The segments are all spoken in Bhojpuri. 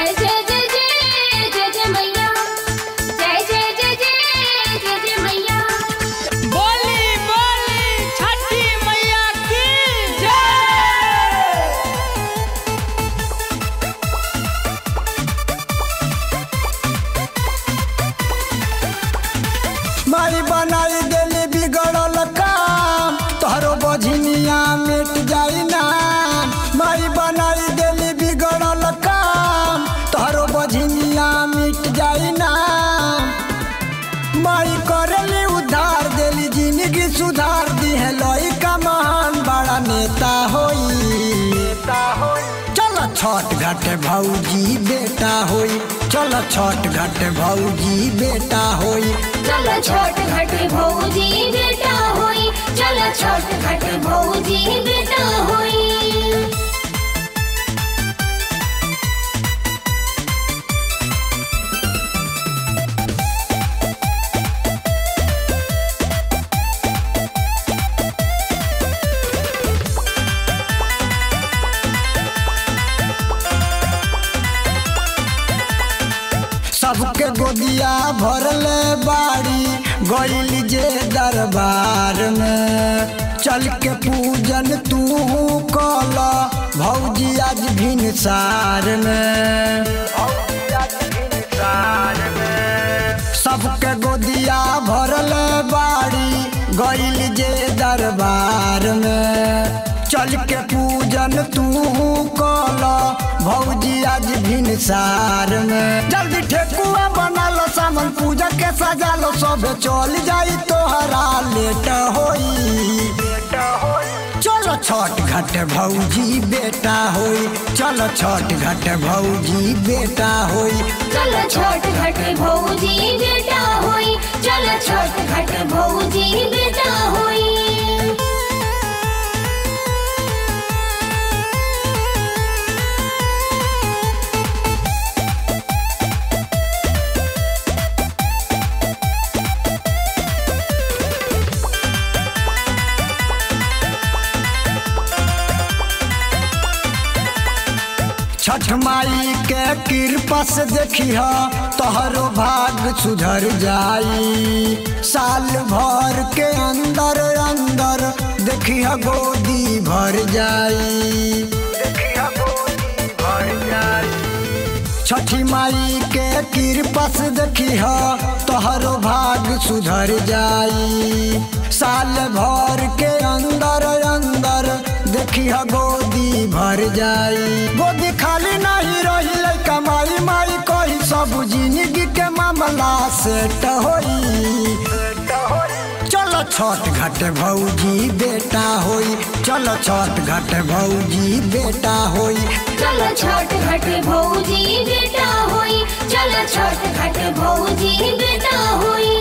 जय जय जय जय जय जय मैया, जय जय जय जय जय जय मैया। बोली बोली छठी मैया की जय। माई बनाई देली बिगड़ल काम, तोहरो बझनिया मिट जाई ना। माई बनाई देली बिगड़ल काम, तोहरो बझनिया मिट जाई ना। माई करेली उद्धार देली जिंदगी सुधार दी है। लइका महान बड़ा नेता होई। चलो छठ घाटे भौजी बेटा होई, चलो छठ घाटे भौजी बेटा होई। चलो छठ घाटे भौजी बेटा होई, चलो छठ घाटे भौजी बेटा होई। सबके गोदिया भरले बाड़ी गइली जे दरबार में। चल के पूजन तू कल भौजी आज भिनसार में। सबके गोदिया भरले बाड़ी गइली जे दरबार में। चल के पूजन तू कल भौजी आज भिनसार में। जल्दी ठेकुआ बना लो, सामान पूजा के सजा लो। सब चल जाई तोहरा लेट होई। चलो छठ घाटे भौजी बेटा होई, चलो छठ घाटे भौजी बेटा होई। चलो छठ घाटे भौजी बेटा होई, चलो छठ घाटे भौजी बेटा होई। छठ माई के कृपा से देखिया तोहरो भाग सुधर जाई। साल भर के अंदर अंदर देखिया गोदी भर जाई। छठी माई के कृपा से देखिया तोहरो भाग सुधर जाई। साल भर के अंदर अंदर देखिया गोदी भर जाई। गोदी खाली नहीं रही लइका माई माई कही सब जिंदगी के मामला सेट होई। चलो छठ घाटे भौजी बेटा होई, चलो छठ घाटे भौजी बेटा होई। चलो छठ घाटे भौजी बेटा होई, चलो छठ घाटे भौजी बेटा होई।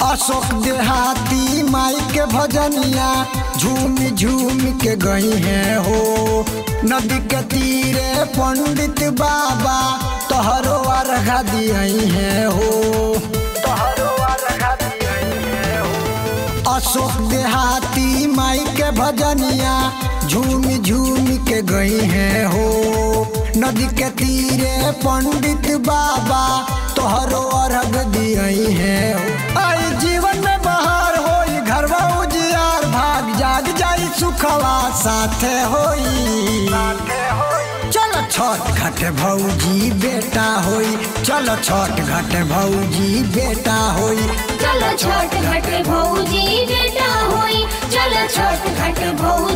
अशोक देहाती माई के भजनिया झूम झूम के गई है हो। नदी के तीरे पंडित बाबा तोहरो अर्घा दियई है हो। अशोक देहाती माई के भजनिया झूम झूम के गई है हो। नदी के तीरे पंडित बाबा तोहरो अर्घ दियई है हो। आई जीवन में बहार होई, घरवा उजियार भाग जाग जाई सुखवा साथे होई। चलो छठ घाटे भौजी बेटा होई, चलो छठ घाटे भौजी बेटा होई। चलो छठ घाटे भौजी बेटा होई, चलो छठ घाटे भौजी